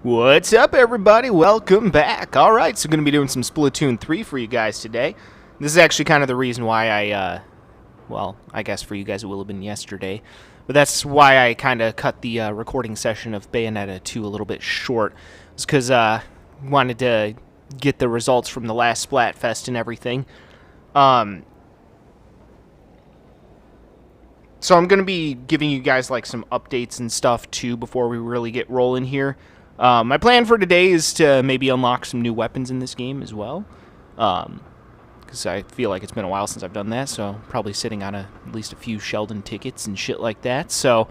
What's up, everybody? Welcome back. Alright, so going to be doing some Splatoon3 for you guys today. This is actually kind of the reason why well, I guess for you guys it will have been yesterday. But that's why I kind of cut the recording session of Bayonetta 2 a little bit short. It's because I wanted to get the results from the last Splatfest and everything. So I'm going to be giving you guys like some updates and stuff too before we really get rolling here. My plan for today is to maybe unlock some new weapons in this game as well. Because I feel like it's been a while since I've done that, so probably sitting on at least a few Sheldon tickets and shit like that. So,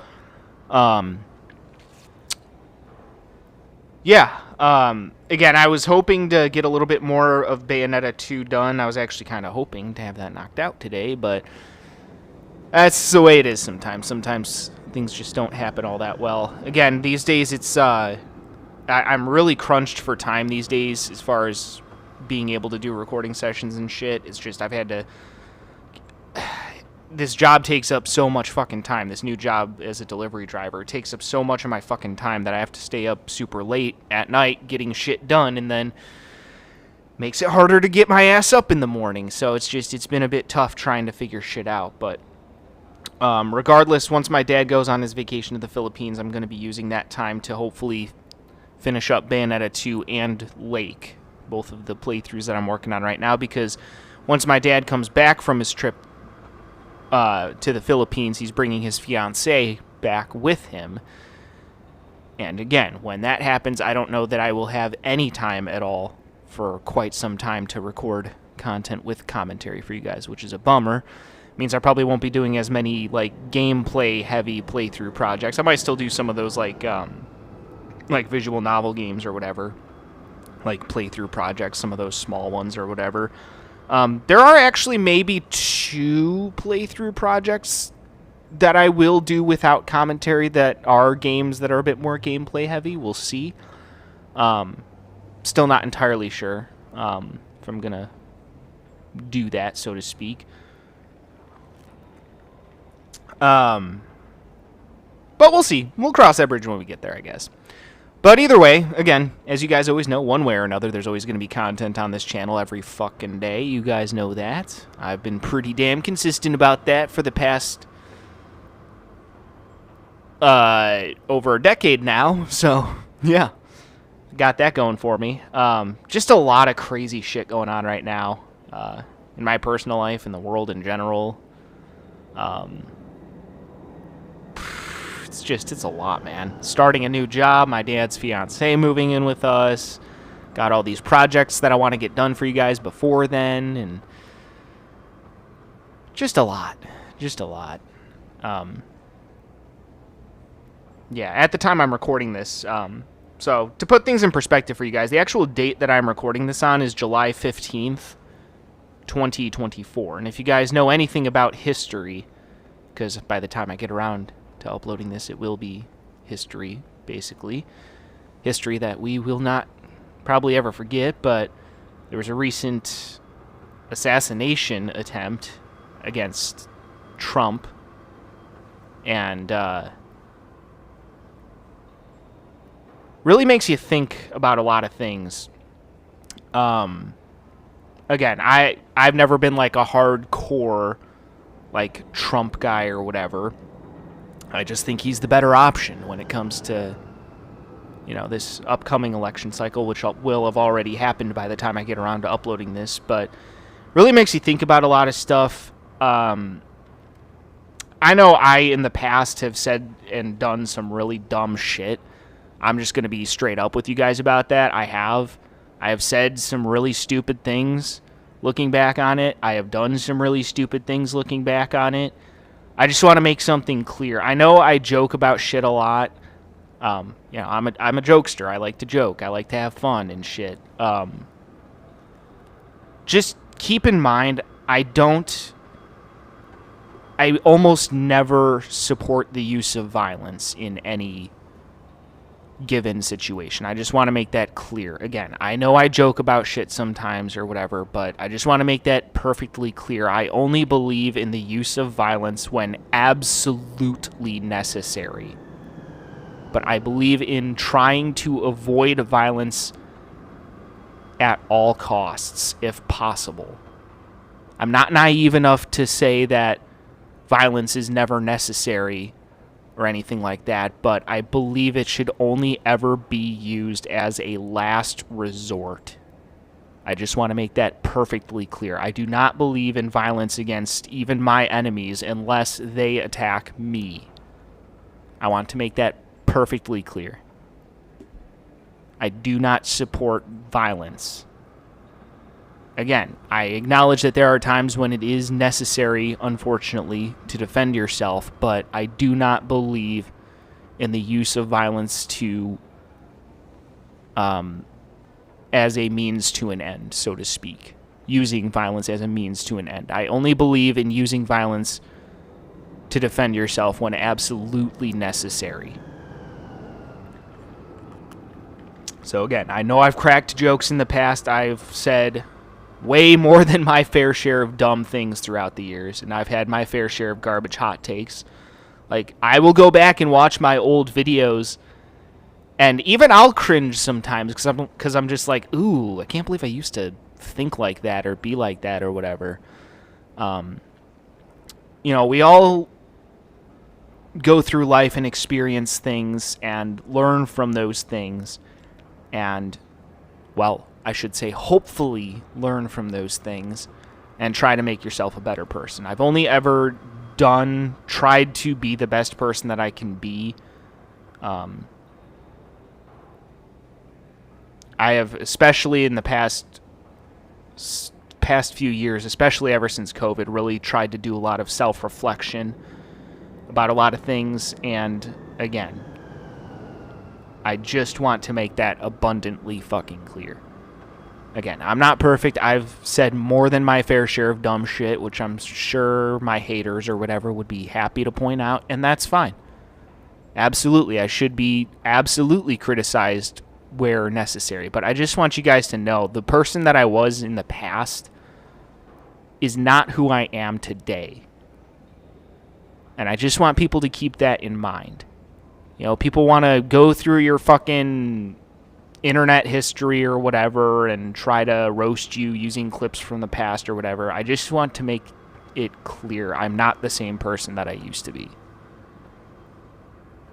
yeah. Again, I was hoping to get a little bit more of Bayonetta 2 done. I was actually kind of hoping to have that knocked out today, but that's the way it is sometimes. Sometimes things just don't happen all that well. Again, these days it's, I'm really crunched for time these days as far as being able to do recording sessions and shit. It's just I've had to... This job takes up so much fucking time. This new job as a delivery driver. It takes up so much of my fucking time that I have to stay up super late at night getting shit done, and then makes it harder to get my ass up in the morning. So it's been a bit tough trying to figure shit out, but... regardless, once my dad goes on his vacation to the Philippines, I'm going to be using that time to hopefully finish up Bayonetta 2 and Lake, both of the playthroughs that I'm working on right now, because once my dad comes back from his trip to the Philippines, he's bringing his fiancée back with him. And again, when that happens, I don't know that I will have any time at all for quite some time to record content with commentary for you guys, which is a bummer. Means I probably won't be doing as many like gameplay heavy playthrough projects. I might still do some of those like visual novel games or whatever, like playthrough projects, some of those small ones or whatever. There are actually maybe 2 playthrough projects that I will do without commentary that are games that are a bit more gameplay heavy. We'll see. Still not entirely sure if I'm gonna do that, so to speak. But we'll see. We'll cross that bridge when we get there, I guess. But either way, again, as you guys always know, one way or another, there's always going to be content on this channel every fucking day. You guys know that. I've been pretty damn consistent about that for the past, over a decade now. So, yeah. Got that going for me. Just a lot of crazy shit going on right now. In my personal life, in the world in general. It's a lot, man. Starting a new job, my dad's fiancé moving in with us, got all these projects that I want to get done for you guys before then, and just a lot. Yeah, at the time I'm recording this, so to put things in perspective for you guys, the actual date that I'm recording this on is July 15th, 2024, and if you guys know anything about history, because by the time I get around to uploading this, it will be history, basically. History that we will not probably ever forget, but there was a recent assassination attempt against Trump, and really makes you think about a lot of things. Again, I've never been like a hardcore like Trump guy or whatever. I just think he's the better option when it comes to, you know, this upcoming election cycle, which will have already happened by the time I get around to uploading this, but really makes you think about a lot of stuff. I know I, in the past, have said and done some really dumb shit. I'm just going to be straight up with you guys about that. I have said some really stupid things looking back on it. I have done some really stupid things looking back on it. I just want to make something clear. I know I joke about shit a lot. You know, I'm a jokester. I like to joke. I like to have fun and shit. Just keep in mind, I almost never support the use of violence in any given situation. I just want to make that clear. Again, I know I joke about shit sometimes or whatever, but I just want to make that perfectly clear. I only believe in the use of violence when absolutely necessary. but I believe in trying to avoid violence at all costs, if possible. I'm not naive enough to say that violence is never necessary or anything like that, but I believe it should only ever be used as a last resort. I just want to make that perfectly clear. I do not believe in violence against even my enemies unless they attack me. I want to make that perfectly clear. I do not support violence. Again, I acknowledge that there are times when it is necessary, unfortunately, to defend yourself, but I do not believe in the use of violence to, as a means to an end, so to speak. Using violence as a means to an end. I only believe in using violence to defend yourself when absolutely necessary. So again, I know I've cracked jokes in the past. I've said way more than my fair share of dumb things throughout the years, and I've had my fair share of garbage hot takes. Like, I will go back and watch my old videos, and even I'll cringe sometimes because I'm just like, ooh, I can't believe I used to think like that or be like that or whatever. We all go through life and experience things and learn from those things, and, well, I should say hopefully learn from those things and try to make yourself a better person. I've only ever tried to be the best person that I can be. I have, especially in the past few years, especially ever since COVID, really tried to do a lot of self-reflection about a lot of things, and again, I just want to make that abundantly fucking clear. Again, I'm not perfect. I've said more than my fair share of dumb shit, which I'm sure my haters or whatever would be happy to point out, and that's fine. Absolutely, I should be absolutely criticized where necessary, but I just want you guys to know the person that I was in the past is not who I am today. And I just want people to keep that in mind. People want to go through your fucking internet history or whatever and try to roast you using clips from the past or whatever. I just want to make it clear I'm not the same person that I used to be.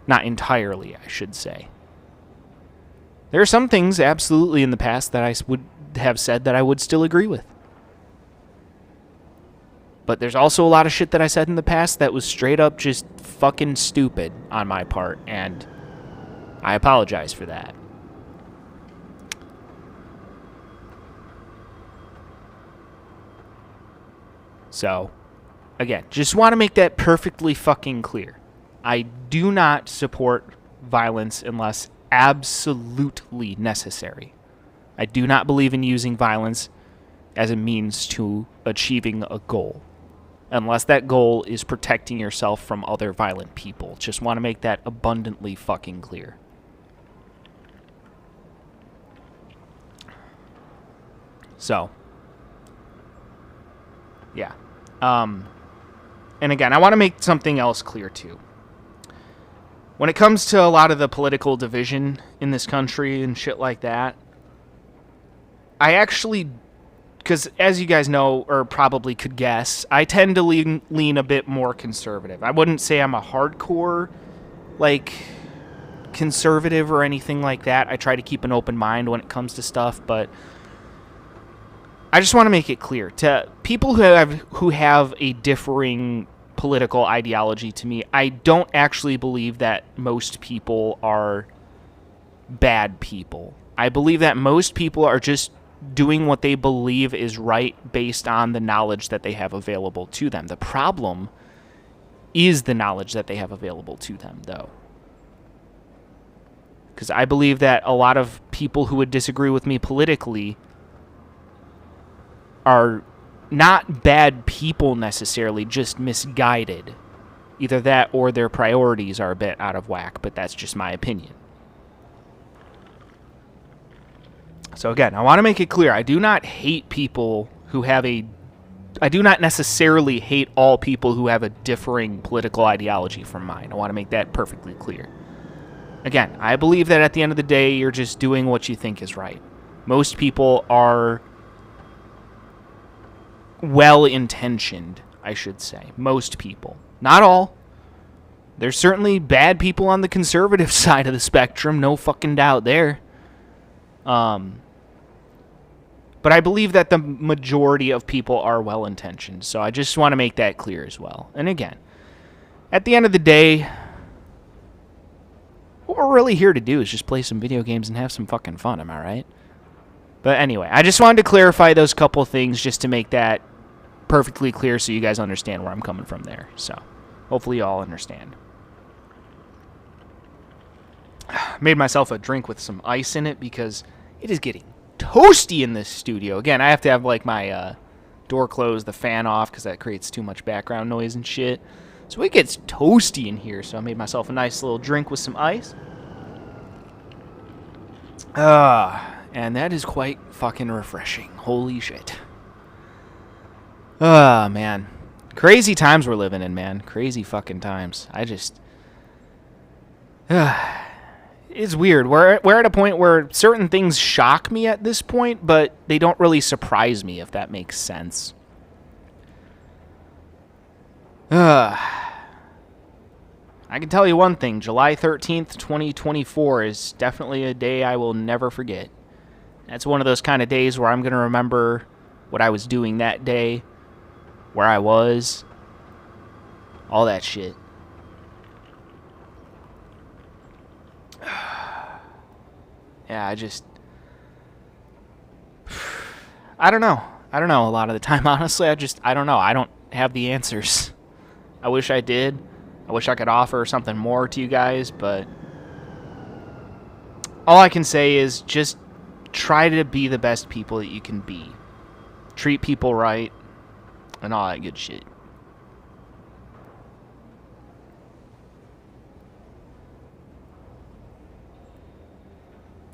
Not entirely, I should say. There are some things absolutely in the past that I would have said that I would still agree with. But there's also a lot of shit that I said in the past that was straight up just fucking stupid on my part, and I apologize for that. So, again, just want to make that perfectly fucking clear. I do not support violence unless absolutely necessary. I do not believe in using violence as a means to achieving a goal, unless that goal is protecting yourself from other violent people. Just want to make that abundantly fucking clear. So, yeah. And again, I want to make something else clear too. When it comes to a lot of the political division in this country and shit like that, I actually, because as you guys know, or probably could guess, I tend to lean a bit more conservative. I wouldn't say I'm a hardcore, conservative or anything like that. I try to keep an open mind when it comes to stuff, but I just want to make it clear to people who have a differing political ideology to me. I don't actually believe that most people are bad people. I believe that most people are just doing what they believe is right based on the knowledge that they have available to them. The problem is the knowledge that they have available to them, though. Because I believe that a lot of people who would disagree with me politically are not bad people necessarily, just misguided. Either that or their priorities are a bit out of whack, but that's just my opinion. So again, I want to make it clear, I do not hate people who have I do not necessarily hate all people who have a differing political ideology from mine. I want to make that perfectly clear. Again, I believe that at the end of the day, you're just doing what you think is right. Most people are well-intentioned, I should say. Most people. Not all. There's certainly bad people on the conservative side of the spectrum, no fucking doubt there. But I believe that the majority of people are well-intentioned, so I just want to make that clear as well. And again, at the end of the day, what we're really here to do is just play some video games and have some fucking fun, am I right? But anyway, I just wanted to clarify those couple things just to make that perfectly clear so you guys understand where I'm coming from there. So, hopefully you all understand. Made myself a drink with some ice in it because it is getting toasty in this studio. Again, I have to have like my door closed, the fan off, because that creates too much background noise and shit. So it gets toasty in here. So I made myself a nice little drink with some ice. And that is quite fucking refreshing. Holy shit. Man. Crazy times we're living in, man. Crazy fucking times. I just... It's weird. We're at a point where certain things shock me at this point, but they don't really surprise me, if that makes sense. I can tell you one thing. July 13th, 2024 is definitely a day I will never forget. That's one of those kind of days where I'm going to remember what I was doing that day, where I was, all that shit. Yeah, I don't know. I don't know a lot of the time, honestly. I don't know. I don't have the answers. I wish I did. I wish I could offer something more to you guys, but all I can say is just try to be the best people that you can be. Treat people right, and all that good shit.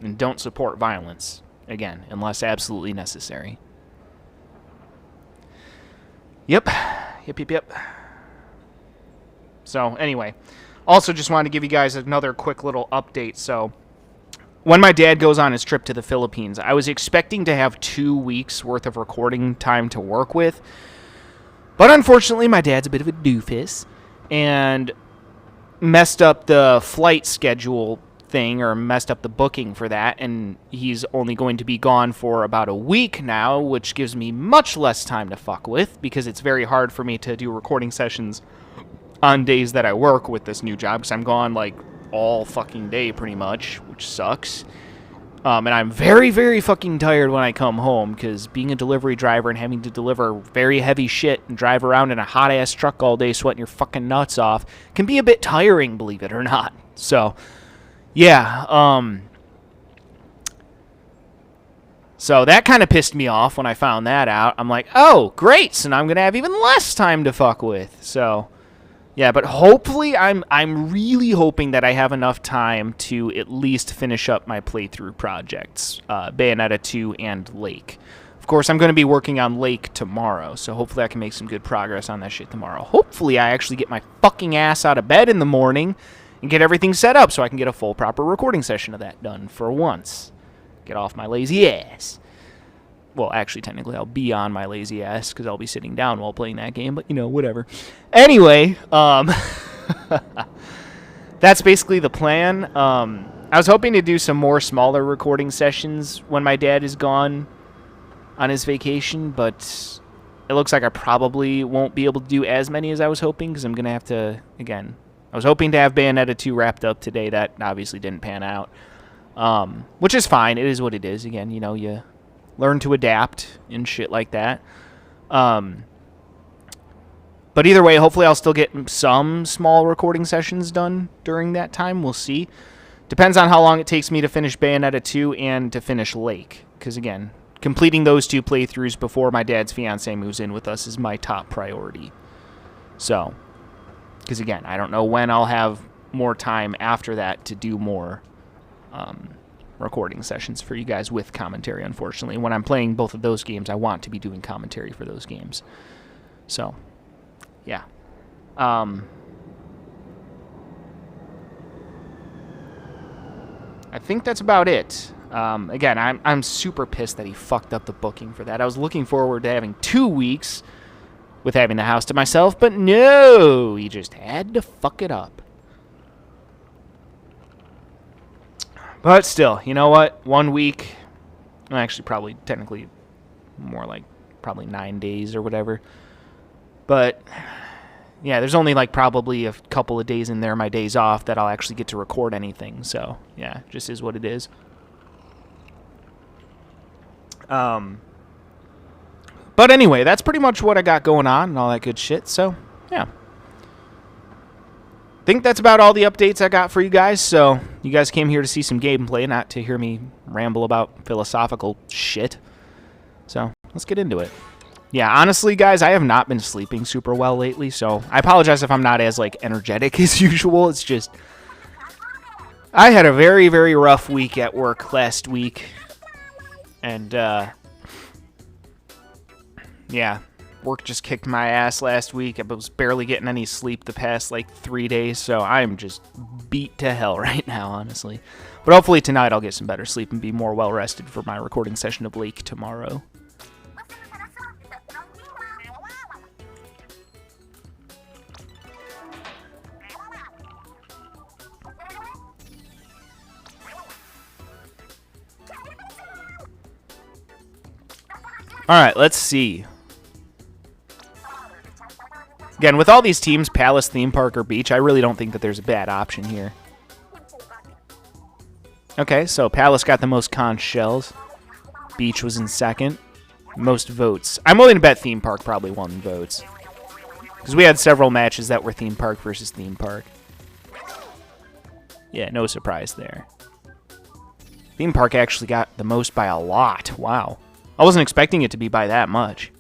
And don't support violence, again, unless absolutely necessary. Yep. So, anyway. Also, just wanted to give you guys another quick little update. So, when my dad goes on his trip to the Philippines, I was expecting to have 2 weeks worth of recording time to work with. But unfortunately, my dad's a bit of a doofus and messed up the flight schedule thing, or messed up the booking for that, and he's only going to be gone for about a week now, which gives me much less time to fuck with, because it's very hard for me to do recording sessions on days that I work with this new job, because I'm gone like all fucking day pretty much, which sucks. And I'm very, very fucking tired when I come home, because being a delivery driver and having to deliver very heavy shit and drive around in a hot-ass truck all day sweating your fucking nuts off can be a bit tiring, believe it or not. So, yeah, so that kind of pissed me off when I found that out. I'm like, oh, great, so now I'm going to have even less time to fuck with. So, yeah, but hopefully, I'm really hoping that I have enough time to at least finish up my playthrough projects, Bayonetta 2 and Lake. Of course, I'm going to be working on Lake tomorrow, so hopefully I can make some good progress on that shit tomorrow. Hopefully, I actually get my fucking ass out of bed in the morning and get everything set up so I can get a full, proper recording session of that done for once. Get off my lazy ass. Well, actually, technically, I'll be on my lazy ass because I'll be sitting down while playing that game, but, you know, whatever. Anyway, that's basically the plan. I was hoping to do some more smaller recording sessions when my dad is gone on his vacation, but it looks like I probably won't be able to do as many as I was hoping, because I'm going to have to, again, I was hoping to have Bayonetta 2 wrapped up today. That obviously didn't pan out, which is fine. It is what it is. Again, you know, you learn to adapt and shit like that. But either way, hopefully I'll still get some small recording sessions done during that time. We'll see. Depends on how long it takes me to finish Bayonetta 2 and to finish Lake. Because, again, completing those 2 playthroughs before my dad's fiancé moves in with us is my top priority. So, because, again, I don't know when I'll have more time after that to do more recording sessions for you guys with commentary, unfortunately. When I'm playing both of those games, I want to be doing commentary for those games. So, yeah. I think that's about it. Again, I'm super pissed that he fucked up the booking for that. I was looking forward to having 2 weeks with having the house to myself, but no, he just had to fuck it up. But still, you know what? 1 week, well, actually probably technically more like probably 9 days or whatever. But yeah, there's only like probably a couple of days in there, my days off, that I'll actually get to record anything. So yeah, just is what it is. But anyway, that's pretty much what I got going on and all that good shit. So yeah, think that's about all the updates I got for you guys. So you guys came here to see some gameplay, not to hear me ramble about philosophical shit. So let's get into it. Yeah, honestly, guys, I have not been sleeping super well lately, so I apologize if I'm not as, like, energetic as usual. It's just, I had a very, very rough week at work last week, and, yeah, work just kicked my ass last week. I was barely getting any sleep the past, like, 3 days, so I'm just beat to hell right now, honestly. But hopefully tonight I'll get some better sleep and be more well-rested for my recording session of Lake tomorrow. Alright, let's see. Again, with all these teams, Palace, Theme Park, or Beach, I really don't think that there's a bad option here. Okay, so Palace got the most conch shells. Beach was in second. Most votes. I'm willing to bet Theme Park probably won votes. Because we had several matches that were Theme Park versus Theme Park. Yeah, no surprise there. Theme Park actually got the most by a lot. Wow. I wasn't expecting it to be by that much.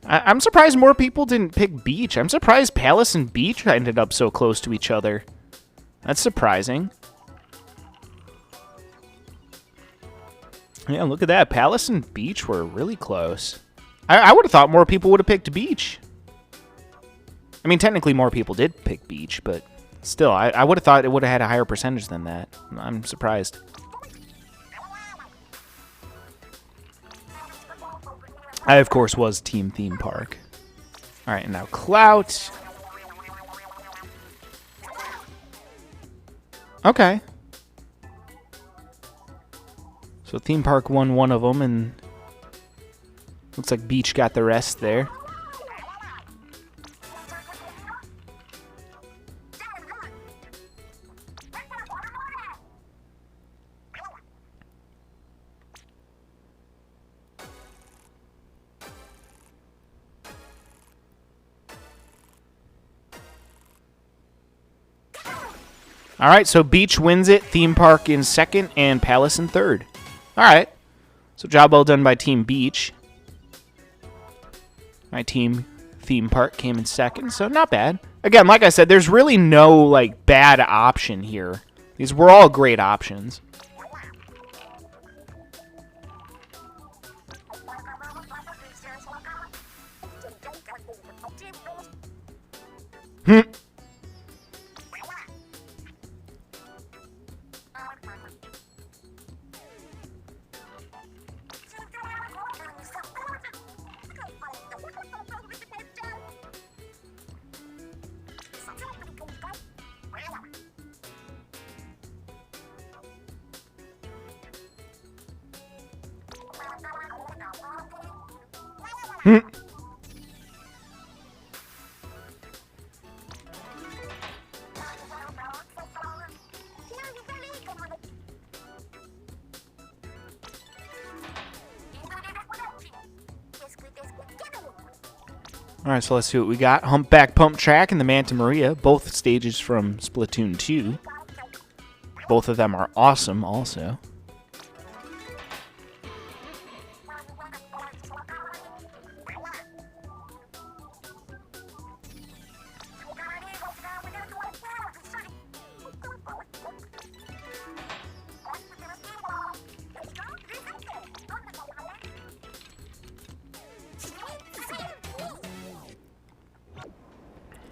I'm surprised more people didn't pick Beach. I'm surprised Palace and Beach ended up so close to each other. That's surprising. Yeah, look at that. Palace and Beach were really close. I would have thought more people would have picked Beach. I mean, technically more people did pick Beach, but still, I would have thought it would have had a higher percentage than that. I'm surprised. I, of course, was Team Theme Park. All right, and now Clout. Okay. So Theme Park won one of them, and looks like Beach got the rest there. All right, so Beach wins it, Theme Park in second, and Palace in third. All right, so job well done by Team Beach. My team, Theme Park, came in second, so not bad. Again, like I said, there's really no like bad option here. These were all great options. Alright, so let's see what we got. Humpback Pump Track and the Manta Maria, both stages from Splatoon 2. Both of them are awesome also.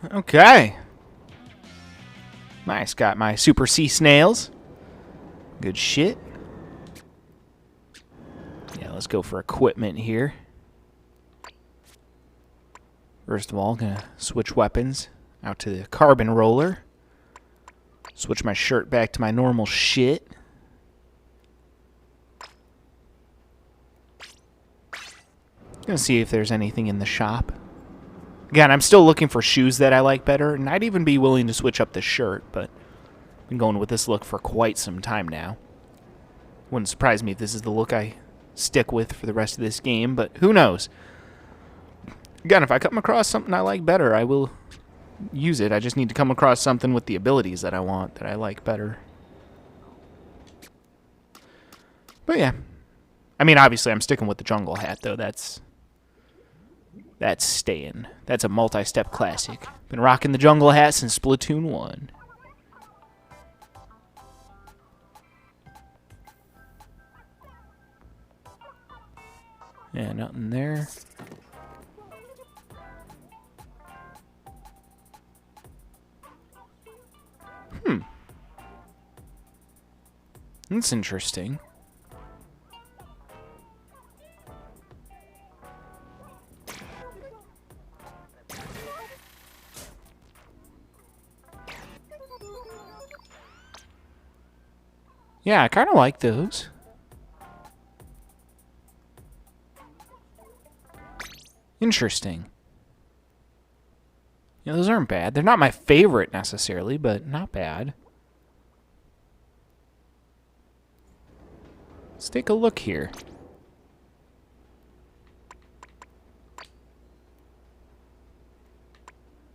Okay. Nice, got my super sea snails. Good shit. Yeah, let's go for equipment here. First of all, gonna switch weapons out to the carbon roller. Switch my shirt back to my normal shit. Gonna see if there's anything in the shop. Again, I'm still looking for shoes that I like better, and I'd even be willing to switch up the shirt, but I've been going with this look for quite some time now. Wouldn't surprise me if this is the look I stick with for the rest of this game, but who knows? Again, if I come across something I like better, I will use it. I just need to come across something with the abilities that I want, that I like better. But yeah. I mean, obviously, I'm sticking with the jungle hat, though. That's staying. That's a multi-step classic. Been rocking the jungle hat since Splatoon 1. Yeah, nothing there. That's interesting. Yeah, I kind of like those. Interesting. Yeah, those aren't bad. They're not my favorite necessarily, but not bad. Let's take a look here.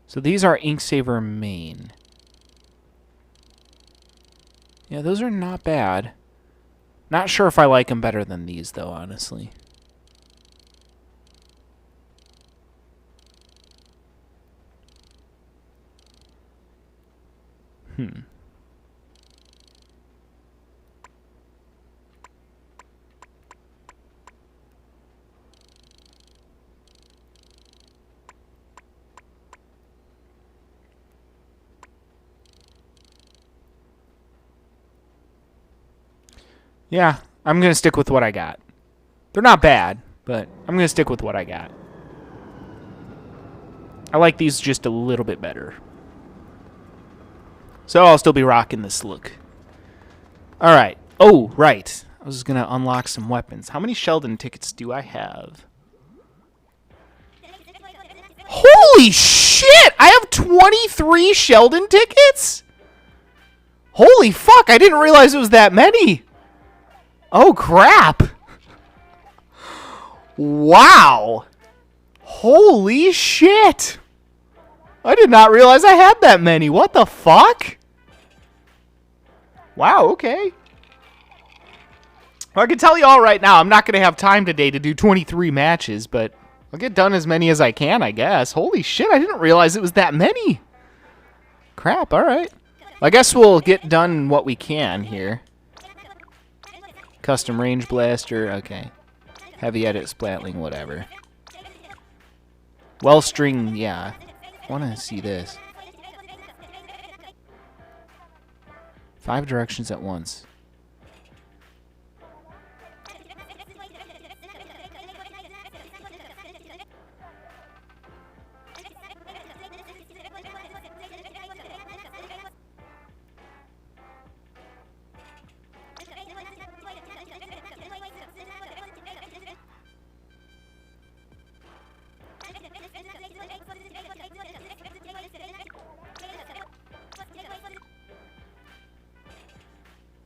So these are Inksaver main. Yeah, those are not bad. Not sure if I like them better than these, though, honestly. Yeah, I'm going to stick with what I got. They're not bad, but I'm going to stick with what I got. I like these just a little bit better. So I'll still be rocking this look. Alright. Oh, right. I was going to unlock some weapons. How many Sheldon tickets do I have? Holy shit! I have 23 Sheldon tickets? Holy fuck, I didn't realize it was that many. Oh, crap. Wow. Holy shit. I did not realize I had that many. What the fuck? Wow, okay. Well, I can tell you all right now, I'm not going to have time today to do 23 matches, but I'll get done as many as I can, I guess. Holy shit, I didn't realize it was that many. Crap, all right. I guess we'll get done what we can here. Custom range blaster, okay. Heavy edit splatling, whatever. Well string, yeah. I want to see this. 5 directions at once.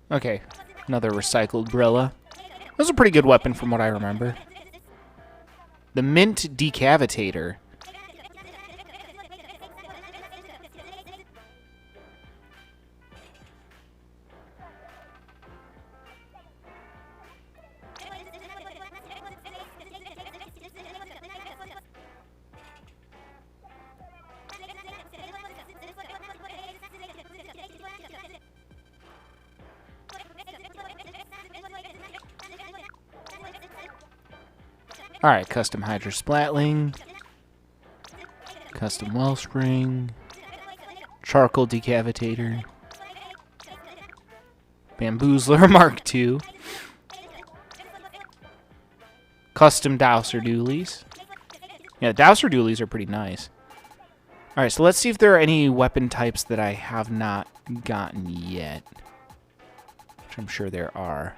Okay, another recycled Brilla. That was a pretty good weapon from what I remember. The Mint Decavitator. Alright, custom Hydra Splatling. Custom Wellspring. Charcoal Decavitator. Bamboozler Mark II. Custom Dowser Dualies. Yeah, Dowser Dualies are pretty nice. Alright, so let's see if there are any weapon types that I have not gotten yet. Which I'm sure there are.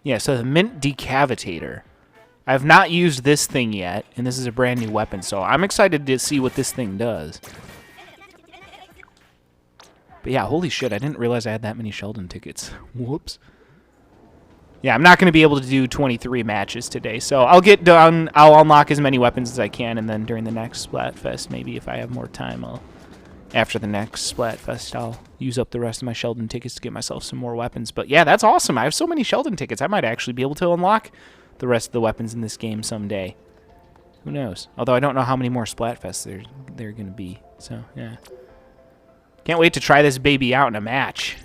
Yeah, so the Mint Decavitator. I have not used this thing yet, and this is a brand new weapon, so I'm excited to see what this thing does. But yeah, holy shit, I didn't realize I had that many Sheldon tickets. Whoops. Yeah, I'm not going to be able to do 23 matches today, so I'll get done. I'll unlock as many weapons as I can, and then during the next Splatfest, maybe if I have more time, after the next Splatfest, I'll use up the rest of my Sheldon tickets to get myself some more weapons. But yeah, that's awesome. I have so many Sheldon tickets. I might actually be able to unlock the rest of the weapons in this game someday. Who knows? Although I don't know how many more Splatfests there are going to be. So, yeah. Can't wait to try this baby out in a match.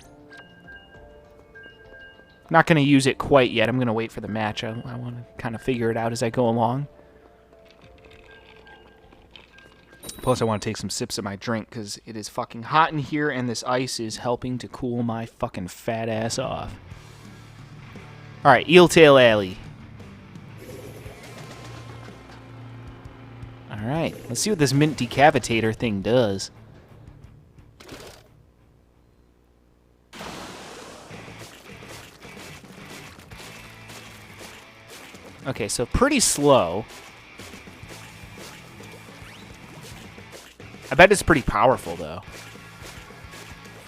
Not going to use it quite yet. I'm going to wait for the match. I want to kind of figure it out as I go along. Plus, I want to take some sips of my drink because it is fucking hot in here, and this ice is helping to cool my fucking fat ass off. Alright, Eeltail Alley. Alright, let's see what this Mint Decavitator thing does. Okay, so pretty slow. I bet it's pretty powerful, though.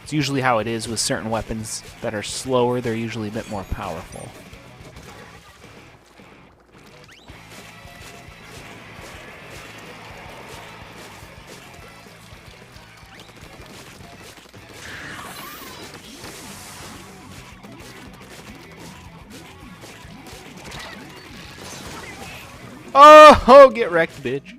It's usually how it is with certain weapons that are slower. They're usually a bit more powerful. Oh, get wrecked, bitch.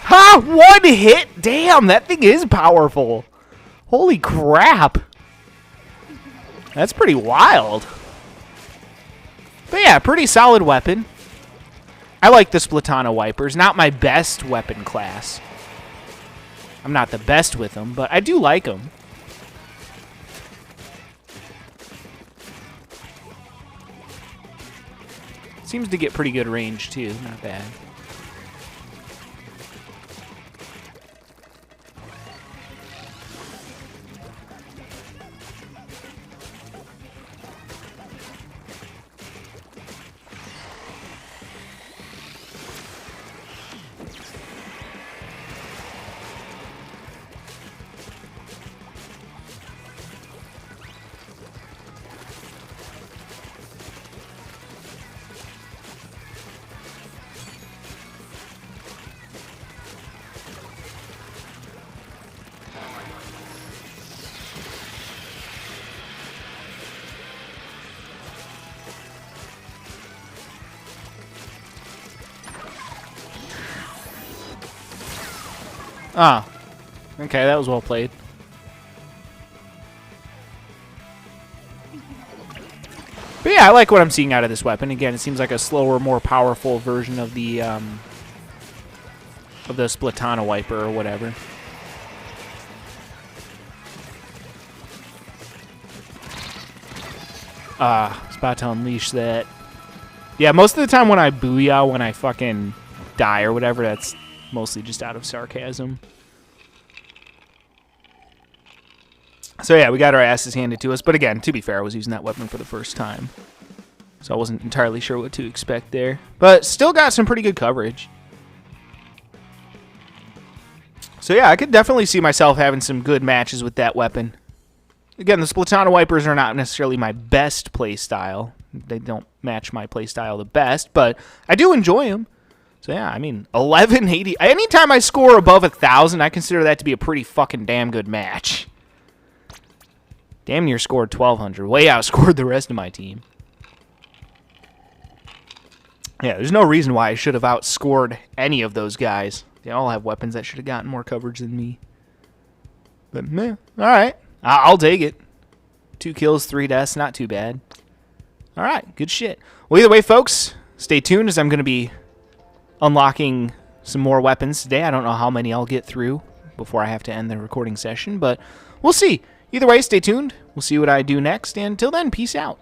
Ha! One hit? Damn, that thing is powerful. Holy crap. That's pretty wild. But yeah, pretty solid weapon. I like the Splatana Wipers. Not my best weapon class. I'm not the best with them, but I do like them. Seems to get pretty good range, too. Not bad. Ah. Okay, that was well played. But yeah, I like what I'm seeing out of this weapon. Again, it seems like a slower, more powerful version of the Splatana Wiper or whatever. It's about to unleash that. Yeah, most of the time when I booyah, when I fucking die or whatever, that's mostly just out of sarcasm. So yeah, we got our asses handed to us. But again, to be fair, I was using that weapon for the first time. So I wasn't entirely sure what to expect there. But still got some pretty good coverage. So yeah, I could definitely see myself having some good matches with that weapon. Again, the Splatoon wipers are not necessarily my best playstyle. They don't match my playstyle the best, but I do enjoy them. So yeah, I mean, 1180. Anytime I score above 1,000, I consider that to be a pretty fucking damn good match. Damn near scored 1,200. Way outscored the rest of my team. Yeah, there's no reason why I should have outscored any of those guys. They all have weapons that should have gotten more coverage than me. But, meh, alright. I'll take it. 2 kills, 3 deaths, not too bad. Alright, good shit. Well, either way, folks, stay tuned as I'm going to be unlocking some more weapons today. I don't know how many I'll get through before I have to end the recording session, but we'll see. Either way, stay tuned. We'll see what I do next, and until then, peace out.